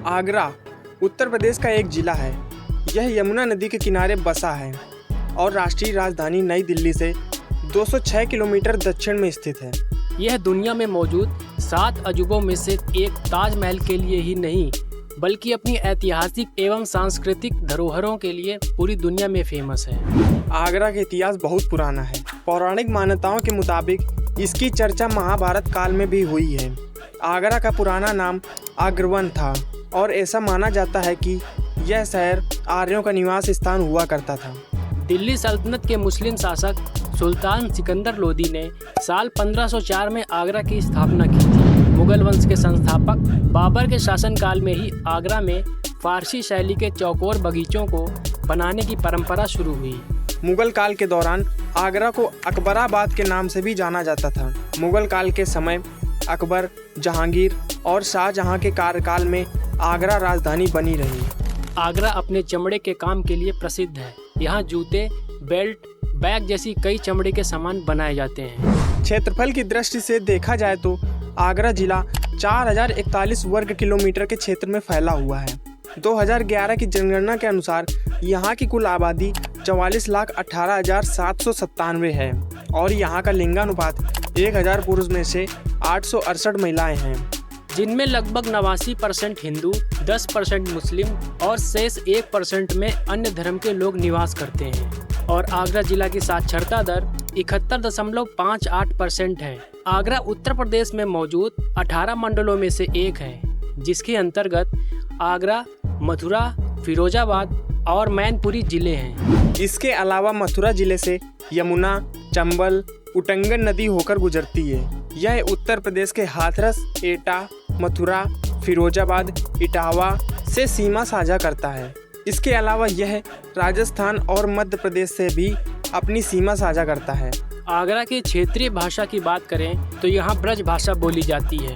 आगरा उत्तर प्रदेश का एक जिला है। यह यमुना नदी के किनारे बसा है और राष्ट्रीय राजधानी नई दिल्ली से 206 किलोमीटर दक्षिण में स्थित है। यह दुनिया में मौजूद 7 अजूबों में से एक ताजमहल के लिए ही नहीं बल्कि अपनी ऐतिहासिक एवं सांस्कृतिक धरोहरों के लिए पूरी दुनिया में फेमस है। आगरा का इतिहास बहुत पुराना है। पौराणिक मान्यताओं के मुताबिक इसकी चर्चा महाभारत काल में भी हुई है। आगरा का पुराना नाम अग्रवन था और ऐसा माना जाता है कि यह शहर आर्यों का निवास स्थान हुआ करता था। दिल्ली सल्तनत के मुस्लिम शासक सुल्तान सिकंदर लोदी ने साल 1504 में आगरा की स्थापना की थी। मुगल वंश के संस्थापक बाबर के शासनकाल में ही आगरा में फारसी शैली के चौकोर बगीचों को बनाने की परंपरा शुरू हुई। मुगल काल के दौरान आगरा को अकबराबाद के नाम से भी जाना जाता था। मुगल काल के समय अकबर, जहांगीर और शाहजहां के कार्यकाल में आगरा राजधानी बनी रही। आगरा अपने चमड़े के काम के लिए प्रसिद्ध है। यहाँ जूते, बेल्ट, बैग जैसी कई चमड़े के सामान बनाए जाते हैं। क्षेत्रफल की दृष्टि से देखा जाए तो आगरा जिला 4041 वर्ग किलोमीटर के क्षेत्र में फैला हुआ है। 2011 की जनगणना के अनुसार यहाँ की कुल आबादी 44,18,797 है और यहाँ का लिंगानुपात 1000 पुरुष में से 868 महिलाएं हैं, जिनमें लगभग 89% हिंदू, 10% मुस्लिम और शेष 1% में अन्य धर्म के लोग निवास करते हैं। और आगरा जिला की साक्षरता दर 71.58% है। आगरा उत्तर प्रदेश में मौजूद 18 मंडलों में से एक है, जिसके अंतर्गत आगरा, मथुरा, फिरोजाबाद और मैनपुरी जिले हैं। इसके अलावा मथुरा जिले से यमुना, चंबल, उटंगन नदी होकर गुजरती है। यह उत्तर प्रदेश के हाथरस, एटा, मथुरा, फिरोजाबाद, इटावा से सीमा साझा करता है। इसके अलावा यह राजस्थान और मध्य प्रदेश से भी अपनी सीमा साझा करता है। आगरा की क्षेत्रीय भाषा की बात करें तो यहाँ ब्रज भाषा बोली जाती है।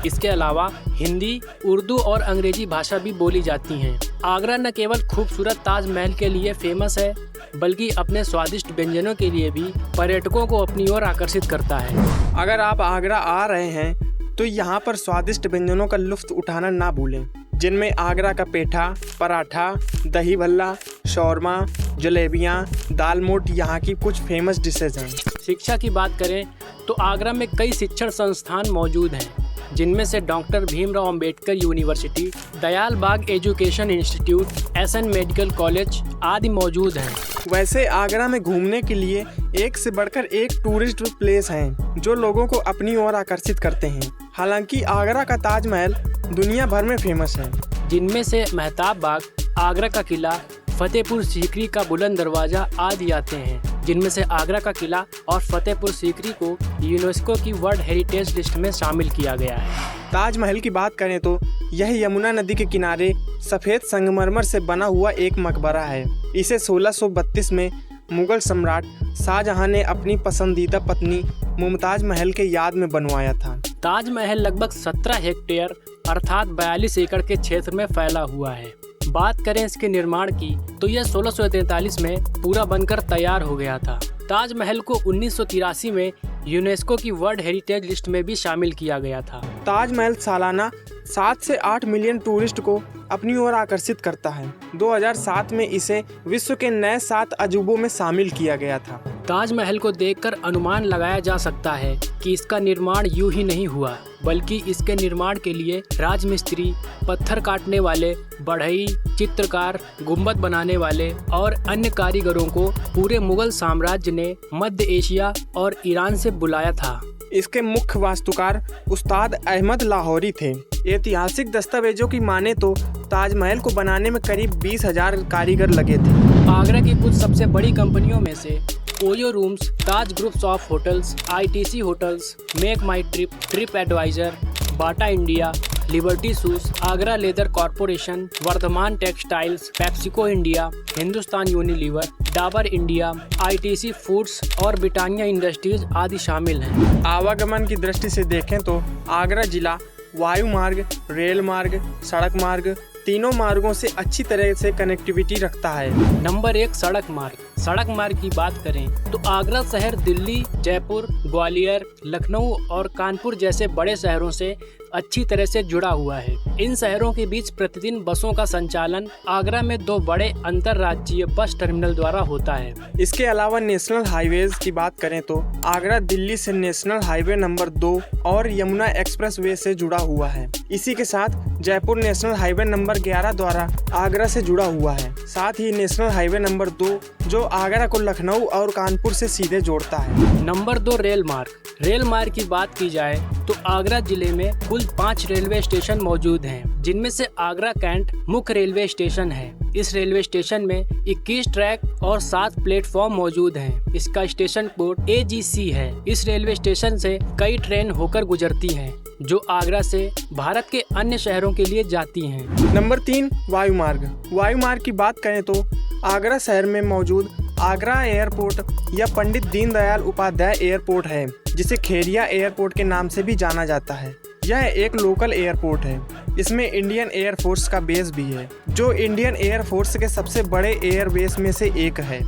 इसके अलावा हिंदी, उर्दू और अंग्रेजी भाषा भी बोली जाती हैं। आगरा न केवल खूबसूरत ताजमहल के लिए फेमस है बल्कि अपने स्वादिष्ट व्यंजनों के लिए भी पर्यटकों को अपनी ओर आकर्षित करता है। अगर आप आगरा आ रहे हैं तो यहाँ पर स्वादिष्ट व्यंजनों का लुत्फ उठाना ना भूलें, जिनमें आगरा का पेठा, पराठा, दही भल्ला, शौरमा, जलेबियाँ, दाल मोट यहाँ की कुछ फेमस डिशेज हैं। शिक्षा की बात करें तो आगरा में कई शिक्षण संस्थान मौजूद हैं, जिनमें से doctor Bhimrao Ambedkar university, Dayal Bagh education institute, SN medical college आदि मौजूद हैं। वैसे आगरा में घूमने के लिए एक से बढ़कर एक टूरिस्ट प्लेस हैं, जो लोगों को अपनी ओर आकर्षित करते हैं। हालांकि आगरा का ताजमहल दुनिया भर में फेमस है, जिनमें से मेहताब बाग, आगरा का किला, फतेहपुर सीकरी का बुलंद दरवाजा आदि आते हैं। जिनमें से आगरा का किला और फतेहपुर सीकरी को यूनेस्को की वर्ल्ड हेरिटेज लिस्ट में शामिल किया गया है। ताजमहल की बात करें तो यह यमुना नदी के किनारे सफ़ेद संगमरमर से बना हुआ एक मकबरा है। इसे 1632 में मुगल सम्राट शाहजहां ने अपनी पसंदीदा पत्नी मुमताज महल के याद में बनवाया था। ताजमहल लगभग 17 हेक्टेयर अर्थात 42 एकड़ के क्षेत्र में फैला हुआ है। बात करें इसके निर्माण की तो यह 1643 में पूरा बनकर तैयार हो गया था। ताजमहल को 1983 में यूनेस्को की वर्ल्ड हेरिटेज लिस्ट में भी शामिल किया गया था। ताजमहल सालाना 7 से 8 मिलियन टूरिस्ट को अपनी ओर आकर्षित करता है। 2007 में इसे विश्व के नए 7 अजूबों में शामिल किया गया था। ताजमहल को देखकर अनुमान लगाया जा सकता है कि इसका निर्माण यूं ही नहीं हुआ, बल्कि इसके निर्माण के लिए राजमिस्त्री, पत्थर काटने वाले, बढ़ई, चित्रकार, गुंबद बनाने वाले और अन्य कारीगरों को पूरे मुगल साम्राज्य ने मध्य एशिया और ईरान से बुलाया था। इसके मुख्य वास्तुकार उस्ताद अहमद लाहौरी थे। ऐतिहासिक दस्तावेजों की माने तो ताजमहल को बनाने में करीब 20,000 कारीगर लगे थे। आगरा की कुछ सबसे बड़ी कंपनियों में से OYO rooms, Taj groups of hotels, ITC hotels, make my trip, trip advisor, Bata India, Liberty shoes, Agra leather corporation, Vardhman textiles, PepsiCo India, Hindustan Unilever, Dabur India, ITC foods और ब्रिटानिया इंडस्ट्रीज आदि शामिल हैं। आवागमन की दृष्टि से देखें तो आगरा जिला वायु मार्ग, रेल मार्ग, सड़क मार्ग तीनों मार्गों से अच्छी तरह से कनेक्टिविटी रखता है। नंबर 1 सड़क मार्ग। सड़क मार्ग की बात करें तो आगरा शहर दिल्ली, जयपुर, ग्वालियर, लखनऊ और कानपुर जैसे बड़े शहरों से अच्छी तरह से जुड़ा हुआ है। इन शहरों के बीच प्रतिदिन बसों का संचालन आगरा में 2 बड़े अंतर्राज्यीय बस टर्मिनल द्वारा होता है। इसके अलावा नेशनल हाईवेज की बात करें तो आगरा दिल्ली से नेशनल हाईवे नंबर 2 और यमुना एक्सप्रेसवे से जुड़ा हुआ है। इसी के साथ जयपुर नेशनल हाईवे नंबर 11 द्वारा आगरा से जुड़ा हुआ है। साथ ही नेशनल हाईवे नंबर 2 जो आगरा को लखनऊ और कानपुर से सीधे जोड़ता है। नंबर 2 रेल मार्ग। रेल मार्ग की बात की जाए तो आगरा जिले में कुल 5 रेलवे स्टेशन मौजूद हैं, जिनमें से आगरा कैंट मुख्य रेलवे स्टेशन है। इस रेलवे स्टेशन में 21 ट्रैक और 7 प्लेटफॉर्म मौजूद हैं। इसका स्टेशन कोड AGC है। इस रेलवे स्टेशन से कई ट्रेन होकर गुजरती हैं, जो आगरा से भारत के अन्य शहरों के लिए जाती हैं। नंबर 3 वायुमार्ग। वायुमार्ग की बात करें तो आगरा शहर में मौजूद आगरा एयरपोर्ट या पंडित दीनदयाल उपाध्याय एयरपोर्ट है, जिसे खेरिया एयरपोर्ट के नाम से भी जाना जाता है। यह एक लोकल एयरपोर्ट है। इसमें इंडियन एयर फोर्स का बेस भी है, जो इंडियन एयर फोर्स के सबसे बड़े एयरबेस में से एक है।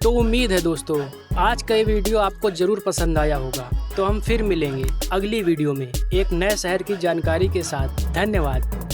तो उम्मीद है दोस्तों आज का ये वीडियो आपको जरूर पसंद आया होगा। तो हम फिर मिलेंगे अगली वीडियो में एक नए शहर की जानकारी के साथ। धन्यवाद।